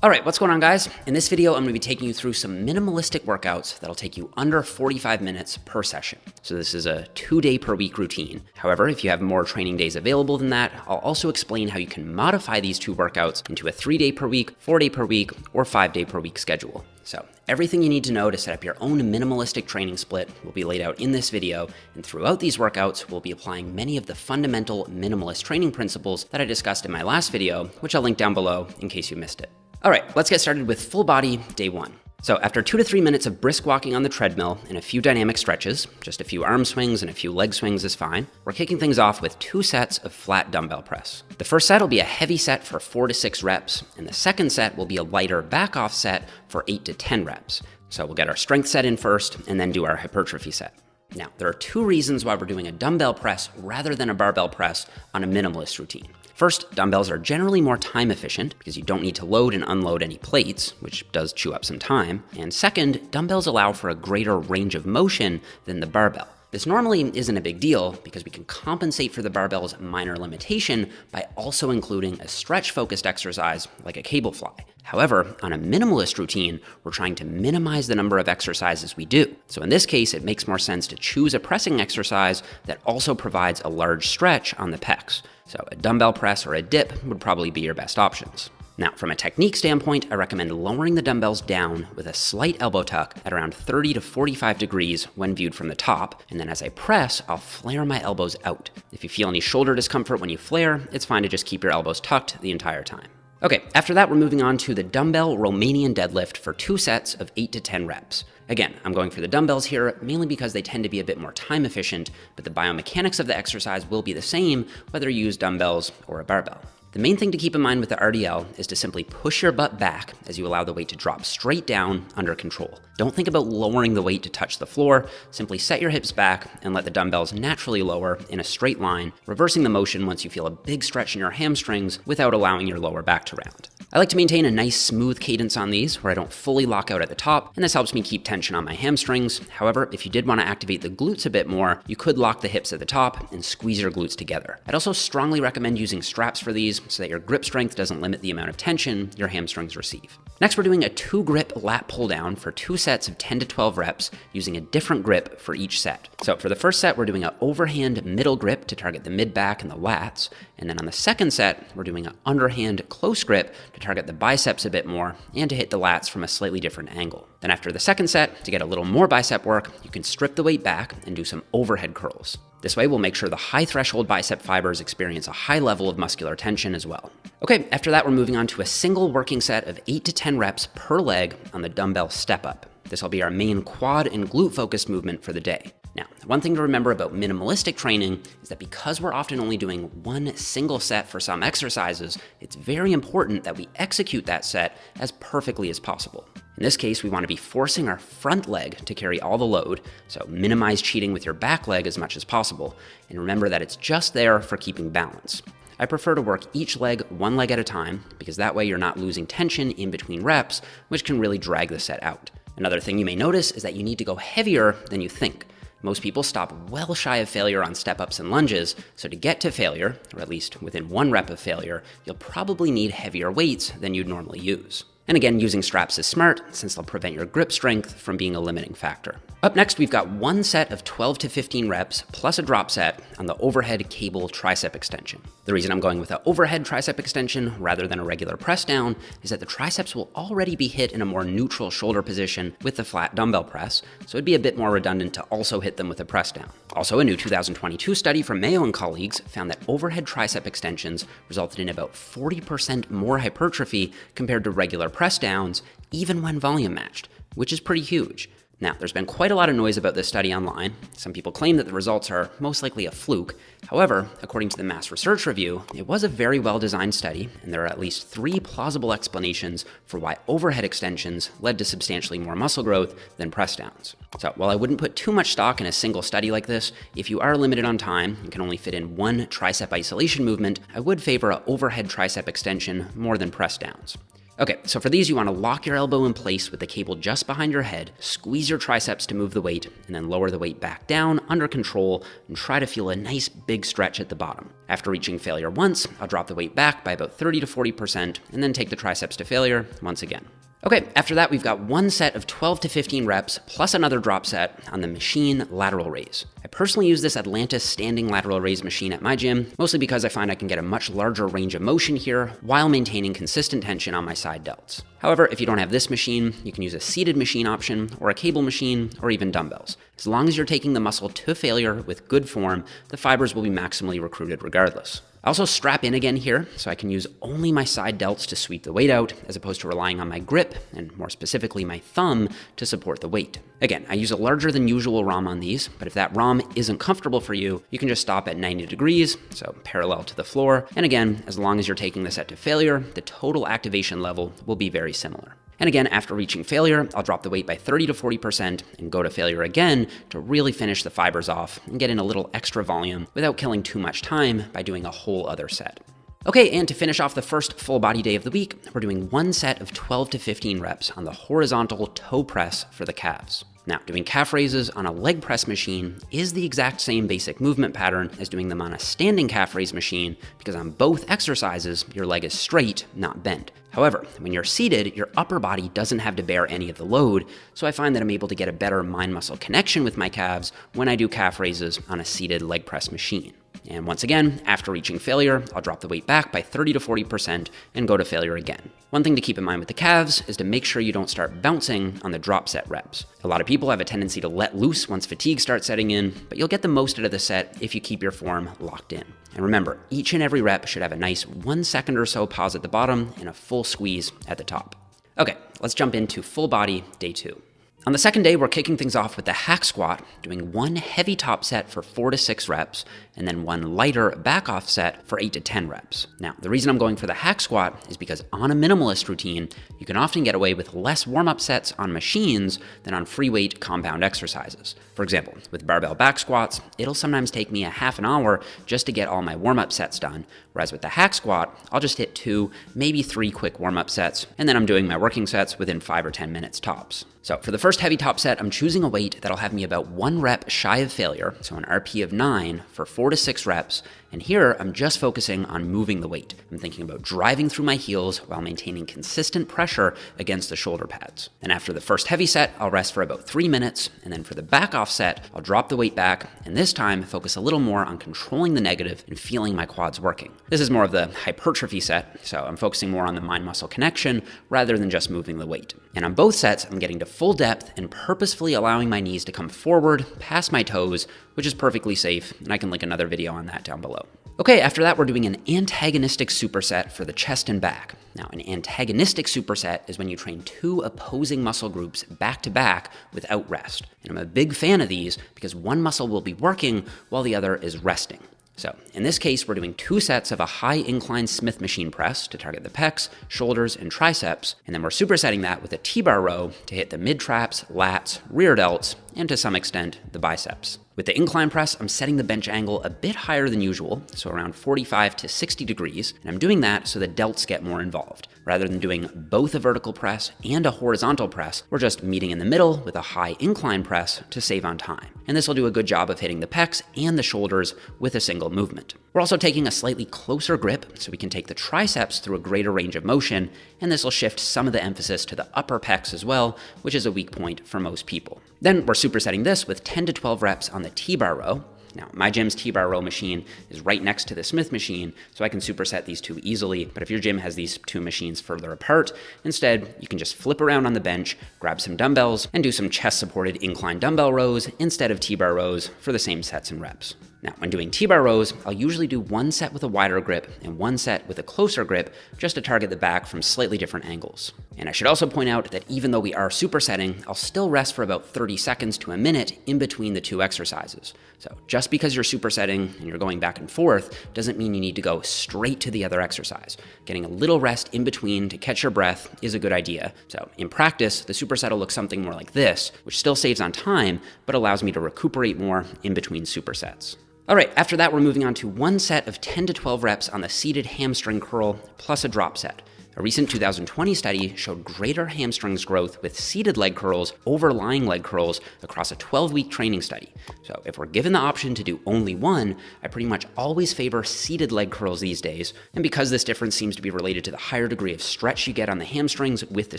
All right, what's going on, guys? In this video, I'm gonna be taking you through some minimalistic workouts that'll take you under 45 minutes per session. So this is a 2-day per week routine. However, if you have more training days available than that, I'll also explain how you can modify these 2 workouts into a 3-day per week, 4-day per week, or 5-day per week schedule. So everything you need to know to set up your own minimalistic training split will be laid out in this video, and throughout these workouts, we'll be applying many of the fundamental minimalist training principles that I discussed in my last video, which I'll link down below in case you missed it. All right, let's get started with full body day 1. So after 2 to 3 minutes of brisk walking on the treadmill and a few dynamic stretches, just a few arm swings and a few leg swings is fine, we're kicking things off with 2 sets of flat dumbbell press. The first set will be a heavy set for 4 to 6 reps, and the second set will be a lighter back off set for 8 to 10 reps. So we'll get our strength set in first and then do our hypertrophy set. Now, there are 2 reasons why we're doing a dumbbell press rather than a barbell press on a minimalist routine. First, dumbbells are generally more time efficient because you don't need to load and unload any plates, which does chew up some time. And second, dumbbells allow for a greater range of motion than the barbell. This normally isn't a big deal because we can compensate for the barbell's minor limitation by also including a stretch-focused exercise like a cable fly. However, on a minimalist routine, we're trying to minimize the number of exercises we do. So in this case, it makes more sense to choose a pressing exercise that also provides a large stretch on the pecs. So a dumbbell press or a dip would probably be your best options. Now, from a technique standpoint, I recommend lowering the dumbbells down with a slight elbow tuck at around 30 to 45 degrees when viewed from the top, and then as I press, I'll flare my elbows out. If you feel any shoulder discomfort when you flare, it's fine to just keep your elbows tucked the entire time. Okay, after that, we're moving on to the dumbbell Romanian deadlift for 2 sets of 8 to 10 reps. Again, I'm going for the dumbbells here mainly because they tend to be a bit more time efficient, but the biomechanics of the exercise will be the same whether you use dumbbells or a barbell. The main thing to keep in mind with the RDL is to simply push your butt back as you allow the weight to drop straight down under control. Don't think about lowering the weight to touch the floor, simply set your hips back and let the dumbbells naturally lower in a straight line, reversing the motion once you feel a big stretch in your hamstrings without allowing your lower back to round. I like to maintain a nice smooth cadence on these where I don't fully lock out at the top, and this helps me keep tension on my hamstrings. However, if you did want to activate the glutes a bit more, you could lock the hips at the top and squeeze your glutes together. I'd also strongly recommend using straps for these so that your grip strength doesn't limit the amount of tension your hamstrings receive. Next, we're doing a 2-grip lat pull down for 2 sets of 10 to 12 reps using a different grip for each set. So for the first set, we're doing an overhand middle grip to target the mid-back and the lats. And then on the second set, we're doing an underhand close grip to target the biceps a bit more and to hit the lats from a slightly different angle. Then after the second set, to get a little more bicep work, you can strip the weight back and do some overhead curls. This way, we'll make sure the high threshold bicep fibers experience a high level of muscular tension as well. Okay, after that, we're moving on to a single working set of 8 to 10 reps per leg on the dumbbell step up. This will be our main quad and glute focused movement for the day. Now, one thing to remember about minimalistic training is that because we're often only doing one single set for some exercises, it's very important that we execute that set as perfectly as possible. In this case, we want to be forcing our front leg to carry all the load, so minimize cheating with your back leg as much as possible, and remember that it's just there for keeping balance. I prefer to work each leg one leg at a time because that way you're not losing tension in between reps, which can really drag the set out. Another thing you may notice is that you need to go heavier than you think. Most people stop well shy of failure on step-ups and lunges, so to get to failure, or at least within 1 rep of failure, you'll probably need heavier weights than you'd normally use. And again, using straps is smart since they'll prevent your grip strength from being a limiting factor. Up next, we've got 1 set of 12 to 15 reps plus a drop set on the overhead cable tricep extension. The reason I'm going with an overhead tricep extension rather than a regular press down is that the triceps will already be hit in a more neutral shoulder position with the flat dumbbell press, so it'd be a bit more redundant to also hit them with a press down. Also, a new 2022 study from Mayo and colleagues found that overhead tricep extensions resulted in about 40% more hypertrophy compared to regular press downs, even when volume matched, which is pretty huge. Now, there's been quite a lot of noise about this study online. Some people claim that the results are most likely a fluke. However, according to the Mass Research Review, it was a very well-designed study, and there are at least 3 plausible explanations for why overhead extensions led to substantially more muscle growth than press downs. So while I wouldn't put too much stock in a single study like this, if you are limited on time and can only fit in 1 tricep isolation movement, I would favor an overhead tricep extension more than press downs. Okay, so for these, you want to lock your elbow in place with the cable just behind your head, squeeze your triceps to move the weight, and then lower the weight back down under control and try to feel a nice big stretch at the bottom. After reaching failure once, I'll drop the weight back by about 30 to 40% and then take the triceps to failure once again. Okay, after that, we've got one set of 12 to 15 reps plus another drop set on the machine lateral raise. I personally use this Atlantis standing lateral raise machine at my gym, mostly because I find I can get a much larger range of motion here while maintaining consistent tension on my side delts. However, if you don't have this machine, you can use a seated machine option or a cable machine or even dumbbells. As long as you're taking the muscle to failure with good form, the fibers will be maximally recruited regardless. I also strap in again here, so I can use only my side delts to sweep the weight out, as opposed to relying on my grip, and more specifically my thumb, to support the weight. Again, I use a larger than usual ROM on these, but if that ROM isn't comfortable for you, you can just stop at 90 degrees, so parallel to the floor. And again, as long as you're taking the set to failure, the total activation level will be very similar. And again, after reaching failure, I'll drop the weight by 30 to 40% and go to failure again to really finish the fibers off and get in a little extra volume without killing too much time by doing a whole other set. Okay, and to finish off the first full body day of the week, we're doing one set of 12 to 15 reps on the horizontal toe press for the calves. Now, doing calf raises on a leg press machine is the exact same basic movement pattern as doing them on a standing calf raise machine, because on both exercises, your leg is straight, not bent. However, when you're seated, your upper body doesn't have to bear any of the load, so I find that I'm able to get a better mind-muscle connection with my calves when I do calf raises on a seated leg press machine. And once again, after reaching failure, I'll drop the weight back by 30 to 40% and go to failure again. One thing to keep in mind with the calves is to make sure you don't start bouncing on the drop set reps. A lot of people have a tendency to let loose once fatigue starts setting in, but you'll get the most out of the set if you keep your form locked in. And remember, each and every rep should have a nice 1 second or so pause at the bottom and a full squeeze at the top. Okay, let's jump into full body day 2. On the second day, we're kicking things off with the hack squat, doing one heavy top set for 4 to 6 reps, and then one lighter back off set for 8 to 10 reps. Now, the reason I'm going for the hack squat is because on a minimalist routine, you can often get away with less warm-up sets on machines than on free weight compound exercises. For example, with barbell back squats, it'll sometimes take me a half an hour just to get all my warm-up sets done, whereas with the hack squat, I'll just hit 2, maybe 3 quick warm-up sets, and then I'm doing my working sets within 5 or 10 minutes tops. So for the first heavy top set, I'm choosing a weight that'll have me about 1 rep shy of failure, so an RP of 9 for 4 to 6 reps, and here I'm just focusing on moving the weight. I'm thinking about driving through my heels while maintaining consistent pressure against the shoulder pads. And after the first heavy set, I'll rest for about 3 minutes, and then for the back off set, I'll drop the weight back, and this time focus a little more on controlling the negative and feeling my quads working. This is more of the hypertrophy set, so I'm focusing more on the mind-muscle connection rather than just moving the weight. And on both sets, I'm getting to full depth and purposefully allowing my knees to come forward past my toes, which is perfectly safe, and I can link another video on that down below. Okay, after that, we're doing an antagonistic superset for the chest and back. Now, an antagonistic superset is when you train 2 opposing muscle groups back to back without rest. And I'm a big fan of these because one muscle will be working while the other is resting. So in this case, we're doing 2 sets of a high incline Smith machine press to target the pecs, shoulders, and triceps, and then we're supersetting that with a T-bar row to hit the mid-traps, lats, rear delts, and to some extent, the biceps. With the incline press, I'm setting the bench angle a bit higher than usual, so around 45 to 60 degrees, and I'm doing that so the delts get more involved. Rather than doing both a vertical press and a horizontal press, we're just meeting in the middle with a high incline press to save on time. And this will do a good job of hitting the pecs and the shoulders with a single movement. We're also taking a slightly closer grip so we can take the triceps through a greater range of motion, and this will shift some of the emphasis to the upper pecs as well, which is a weak point for most people. Then we're supersetting this with 10 to 12 reps on the T-bar row. Now, my gym's T-bar row machine is right next to the Smith machine, so I can superset these 2 easily, but if your gym has these 2 machines further apart, instead, you can just flip around on the bench, grab some dumbbells, and do some chest-supported incline dumbbell rows instead of T-bar rows for the same sets and reps. Now, when doing T-bar rows, I'll usually do 1 set with a wider grip and 1 set with a closer grip just to target the back from slightly different angles. And I should also point out that even though we are supersetting, I'll still rest for about 30 seconds to a minute in between the 2 exercises. So just because you're supersetting and you're going back and forth doesn't mean you need to go straight to the other exercise. Getting a little rest in between to catch your breath is a good idea. So in practice, the superset will look something more like this, which still saves on time, but allows me to recuperate more in between supersets. All right, after that, we're moving on to 1 set of 10 to 12 reps on the seated hamstring curl plus a drop set. A recent 2020 study showed greater hamstrings growth with seated leg curls over lying leg curls across a 12-week training study. So if we're given the option to do only one, I pretty much always favor seated leg curls these days. And because this difference seems to be related to the higher degree of stretch you get on the hamstrings with the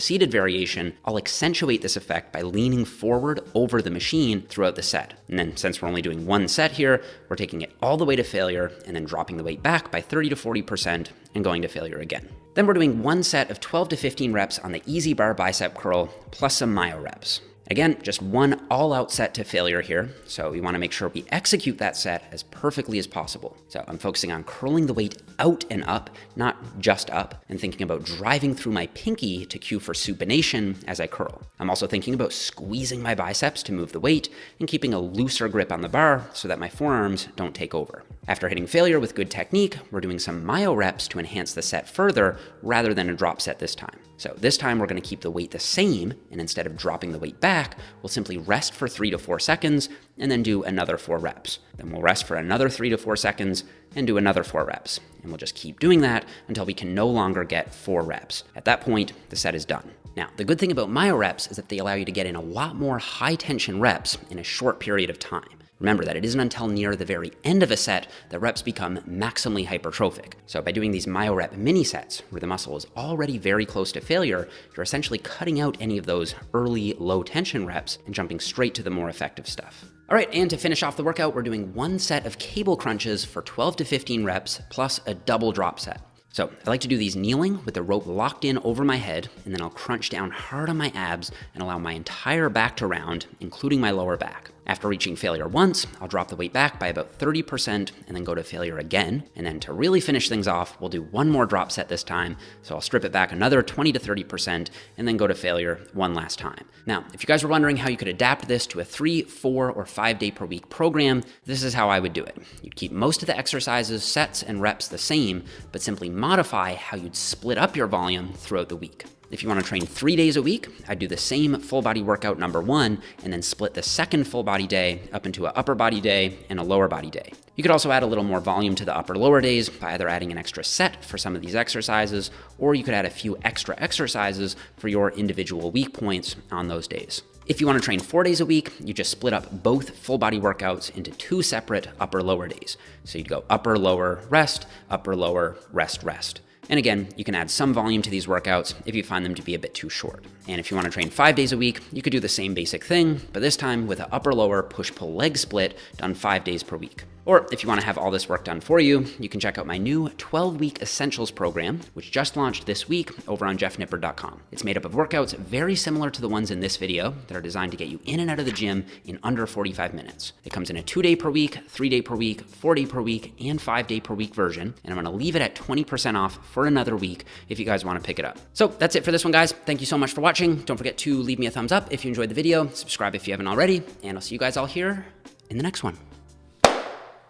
seated variation, I'll accentuate this effect by leaning forward over the machine throughout the set. And then since we're only doing one set here, we're taking it all the way to failure and then dropping the weight back by 30 to 40% and going to failure again. Then we're doing one set of 12 to 15 reps on the easy bar bicep curl plus some myo reps. Again, just one all-out set to failure here, so we want to make sure we execute that set as perfectly as possible. So I'm focusing on curling the weight out and up, not just up, and thinking about driving through my pinky to cue for supination as I curl. I'm also thinking about squeezing my biceps to move the weight and keeping a looser grip on the bar so that my forearms don't take over. After hitting failure with good technique, we're doing some myo reps to enhance the set further rather than a drop set this time. So this time we're going to keep the weight the same, and instead of dropping the weight back, we'll simply rest for 3 to 4 seconds and then do another 4 reps. Then we'll rest for another 3 to 4 seconds and do another 4 reps. And we'll just keep doing that until we can no longer get 4 reps. At that point, the set is done. Now, the good thing about myo reps is that they allow you to get in a lot more high tension reps in a short period of time. Remember that it isn't until near the very end of a set that reps become maximally hypertrophic. So by doing these myo rep mini sets, where the muscle is already very close to failure, you're essentially cutting out any of those early low tension reps and jumping straight to the more effective stuff. All right, and to finish off the workout, we're doing one set of cable crunches for 12 to 15 reps plus a double drop set. So I like to do these kneeling with the rope locked in over my head, and then I'll crunch down hard on my abs and allow my entire back to round, including my lower back. After reaching failure once, I'll drop the weight back by about 30% and then go to failure again. And then to really finish things off, we'll do one more drop set this time. So I'll strip it back another 20 to 30% and then go to failure one last time. Now, if you guys were wondering how you could adapt this to a 3, 4, or 5 day per week program, this is how I would do it. You'd keep most of the exercises, sets, and reps the same, but simply modify how you'd split up your volume throughout the week. If you want to train 3 days a week, I'd do the same full body workout number 1 and then split the second full body day up into an upper body day and a lower body day. You could also add a little more volume to the upper lower days by either adding an extra set for some of these exercises, or you could add a few extra exercises for your individual weak points on those days. If you want to train 4 days a week, you just split up both full body workouts into 2 separate upper lower days. So you'd go upper lower rest, upper lower rest rest. And again, you can add some volume to these workouts if you find them to be a bit too short. And if you want to train 5 days a week, you could do the same basic thing, but this time with an upper-lower push-pull leg split done 5 days per week. Or if you want to have all this work done for you, you can check out my new 12-week Essentials program, which just launched this week over on jeffnippard.com. It's made up of workouts very similar to the ones in this video that are designed to get you in and out of the gym in under 45 minutes. It comes in a 2-day per week, 3-day per week, 4-day per week, and 5-day per week version, and I'm going to leave it at 20% off for another week if you guys want to pick it up. So that's it for this one, guys. Thank you so much for watching. Don't forget to leave me a thumbs up if you enjoyed the video, subscribe if you haven't already, and I'll see you guys all here in the next one.